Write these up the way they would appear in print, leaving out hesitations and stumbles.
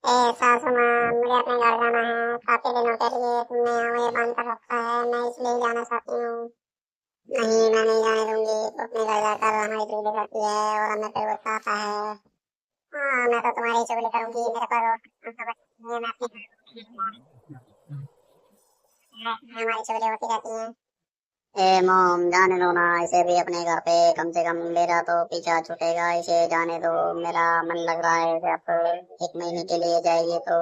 सासू माँ, मुझे अपने घर जाना है। काफी दिनों के लिए तुमने यहाँ मुझे बंद कर रखा है, मैं इसलिए जाना चाहती हूँ। नहीं, मैं नहीं जाने दूंगी। तू अपने घर जाकर हमारी चुगली करती है और हमें फिर गुस्सा आता है। हाँ, मैं तो तुम्हारी चुगली करूंगी। मेरे पर मैं अपने हमारी चुगली होती रहती है। ए मॉम, जाने दो ना इसे भी अपने घर पे। कम से कम मेरा तो पीछा छूटेगा। इसे जाने दो, मेरा मन लग रहा है कि अब 1 महीने के लिए जाएगी तो।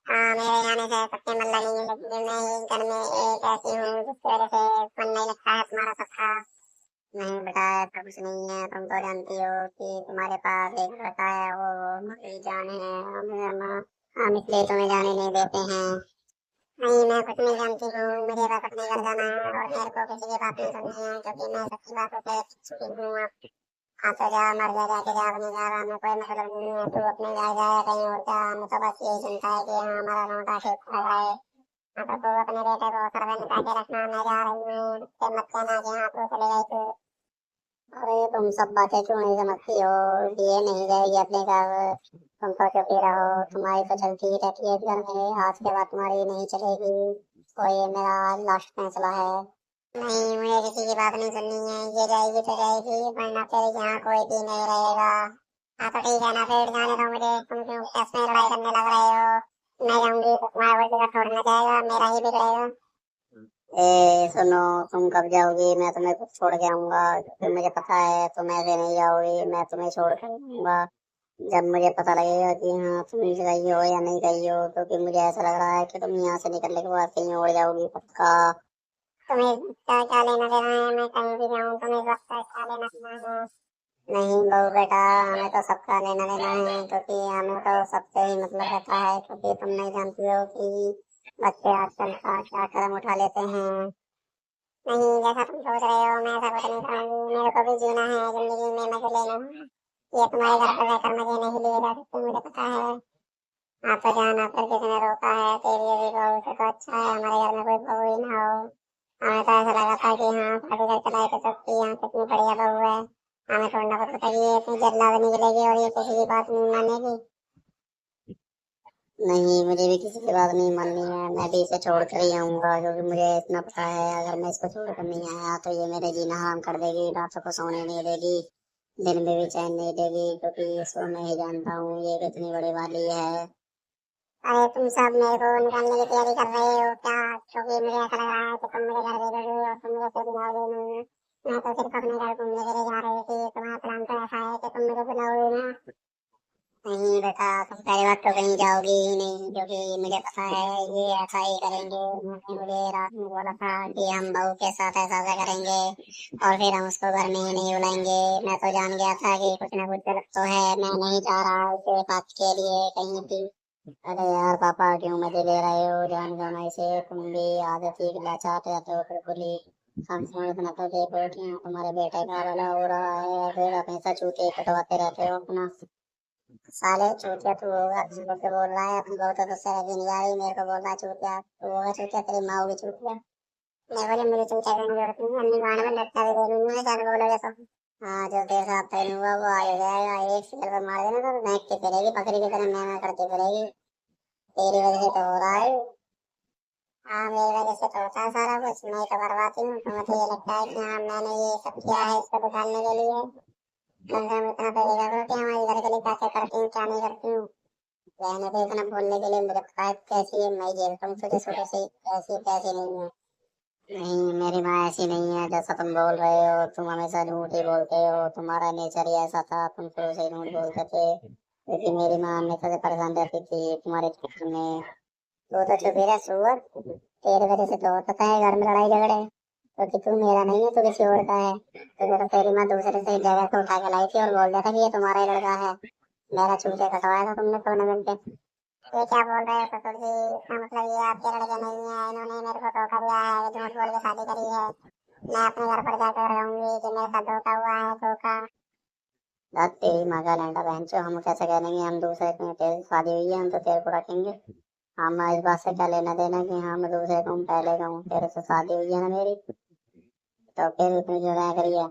हाँ, मेरे जाने से सबके मन लगेंगे, लेकिन मैं ही घर में एक ऐसी हूँ जिसकी वजह से मन नहीं लगता है तुम्हारा सबका। नहीं बेटा, ऐसा कुछ नहीं है। तुम तो जानती हो कि तुम्हारे पास एक लड़का है, वो मेरी जान है। हम इसलिए तुम्हें जाने नहीं देते हैं। नहीं, मैं कुछ नहीं जानती हूँ। मुझे बस अपने घर जाना है और मेरे को किसी की बात नहीं सुननी है, क्योंकि मैं सबकी बातों से छुपी हूँ। अब हाँ तो जा, मर जा, जाके जा अपने घर। हमें कोई मतलब नहीं है, तू अपने घर जा या कहीं और जा। हमें तो बस यही चिंता है कि हाँ, हमारा लौंडा ठीक हो जाए। हाँ तो तू अपने बेटे को सर पे लिटा के रखना। मैं जा रही हूँ, उससे मत कहना कि हाँ तू चले गई तू। अरे तुम सब बातें क्यों नहीं समझती हो? ये नहीं जाएगी अपने घर। तुम तो चुप ही रहो। तुम्हारी तो चलती ही रहती है इस घर में। आज के बाद तुम्हारी नहीं चलेगी। तो ये मेरा लास्ट फैसला है। नहीं, मुझे किसी की बात नहीं सुननी है। ये जाएगी तो जाएगी, वरना फिर यहाँ कोई भी नहीं रहेगा। हाँ तो ठीक है ना, फिर जाने दो मुझे। तुम क्यों आपस में लड़ाई करने लग रहे हो? मैं जाऊंगी तो तुम्हारा वही जगह छोड़ना जाएगा, मेरा ही बिगड़ेगा। ए सुनो, तुम कब जाओगी? मैं तुम्हें खुद छोड़ के आऊंगा, क्योंकि मुझे पता है तुम ऐसे नहीं जाओगी। मैं तुम्हें छोड़ कर आऊंगा जब मुझे पता लगेगा कि हाँ तुम गई हो या नहीं गई हो। क्योंकि मुझे ऐसा लग रहा है कि तुम यहाँ से निकलने के बाद कहीं और जाओगी पक्का। तुम्हें क्या क्या लेना देना है? मैं कहीं भी जाऊँ, तुम्हें वक्त का क्या लेना देना है? नहीं बहू बेटा, हमें तो सबका लेना देना है, क्योंकि हमें तो सबसे ही मतलब रहता है। क्योंकि तुम नहीं जानती हो कि बच्चे आजकल का क्या कदम उठा लेते हैं। नहीं, जैसा तुम सोच रहे हो मैं ऐसा कुछ नहीं करूंगी। मेरे को भी जीना है जिंदगी में, मजे लेना है। ये तुम्हारे घर पर रहकर मजे नहीं लिए जा सकते, मुझे पता है। आप तो जान, आप पर किसी ने रोका है? तेरी अभी बहू से तो अच्छा है हमारे घर में कोई बहू ही ना हो। हमें तो ऐसा लगा था कि हाँ शादी करके लाए थे सबकी, यहाँ कितनी बढ़िया बहू है। हमें थोड़ा ना पता था कि ये इतनी जल्लाद निकलेगी और ये किसी की बात नहीं मानेगी। नहीं, मुझे भी किसी की बात नहीं माननी है। मैं भी इसे छोड़ कर ही आऊंगा, क्योंकि मुझे इतना पता है अगर मैं इसको छोड़ कर नहीं आया तो ये मेरे जीना हराम कर देगी। रातों को सोने नहीं देगी, दिन में भी चैन नहीं देगी, क्योंकि इसको मैं ही जानता हूँ ये कितनी बड़ी वाली है। अरे तुम सब मेरे को निकालने की तैयारी कर रहे हो क्या? क्योंकि मुझे ऐसा लग रहा है कि तुम मुझे घर भेजोगे और तुम मुझे फिर बुलाओगे नहीं। मैं तो सिर्फ अपने घर घूमने के लिए जा रही थी। तुम्हारा प्लान तो ऐसा है कि तुम मुझे बुलाओगे ना? नहीं बेटा, तुम पहली बात तो कहीं जाओगी ही नहीं, क्योंकि मुझे पता है ये ऐसा ही करेंगे। उन्होंने मुझे रात में बोला था कि हम बहू के साथ ऐसा ऐसा करेंगे और फिर हम उसको घर में ही नहीं बुलाएंगे। मैं तो जान गया था कि कुछ ना कुछ गलत तो है। मैं नहीं जा रहा इसे बात के लिए कहीं भी। अरे यार पापा, क्यों मजे ले रहे हो? जान दो ना इसे। तुम भी आदत ही लाचार रहते हो बिल्कुल ही। हम समझ में तो देखो कि हाँ, तुम्हारे बेटे का भला हो रहा है, फिर हमेशा चूतिए कटवाते रहते हो अपना। साले चूतिया तू होगा, किसी को बोल रहा है? अपनी बहू तो तुझसे रह नहीं जा रही, मेरे को बोल रहा है चूतिया? तू होगा चूतिया, तेरी माँ होगी चूतिया। मैं बोले मुझे चूतिया करने की जरूरत नहीं है, अपनी गांड में लटका भी दे दूंगी मैं, क्या बोलोगे तुम? हाँ, जो तेरे साथ पहन हुआ वो आ जाएगा। एक सिर पर मार देना तो महकती फिरेगी, बकरी की तरह मैं करती फिरेगी। तेरी वजह से तो हो रहा है। हाँ, मेरी वजह से तो होता है सारा कुछ। मैं ही तो करवाती हूँ। तुम्हें तो ये लगता है कि हाँ मैंने ये सब किया है इसको दिखाने के लिए। कम से कम इतना तो देखा करो कि हमारे घर के लिए क्या क्या करती हूँ क्या नहीं करती हूँ। रहने तो इतना बोलने के लिए मुझे पता है कैसी है। मैं झेलता हूँ तुझे शुरू से ही, कैसी कैसी नहीं है। नहीं, मेरी माँ ऐसी नहीं है जैसा तुम बोल रहे हो। तुम हमेशा झूठ ही बोलते हो, तुम्हारा नेचर ही ऐसा था, तुम शुरू से ही झूठ बोलते थे। क्योंकि मेरी माँ हमेशा से परेशान रहती थी तुम्हारे चक्कर में। तो चुप ही रह सुअर। तेरे वजह से तो होता है घर में लड़ाई झगड़े, क्योंकि तू मेरा नहीं है, तू किसी और का है। तो तेरी माँ दूसरे से जगह से उठा के लाई थी और बोल दिया था कि ये तुम्हारा ही लड़का है। मेरा चूतिया कटवाया था तुमने 16 घंटे। ये क्या बोल रहे हो ससुर जी? इसका मतलब ये आपके लड़के नहीं है, इन्होंने मेरे को धोखा दिया है, ये झूठ बोल के शादी करी है। मैं अपने घर पर जाकर रहूंगी कि मेरे साथ धोखा हुआ है, धोखा। बात तेरी माँ का लैंडा बहन चो, हम कैसे कह देंगे हम दूसरे के? तेरी शादी हुई है, हम तो तेरे को रखेंगे। हम इस बात से क्या लेना देना कि हाँ मैं दूसरे का हूँ, पहले का हूँ? तेरे से शादी हुई है ना मेरी, तो फिर इतनी क्यों क्या करिए?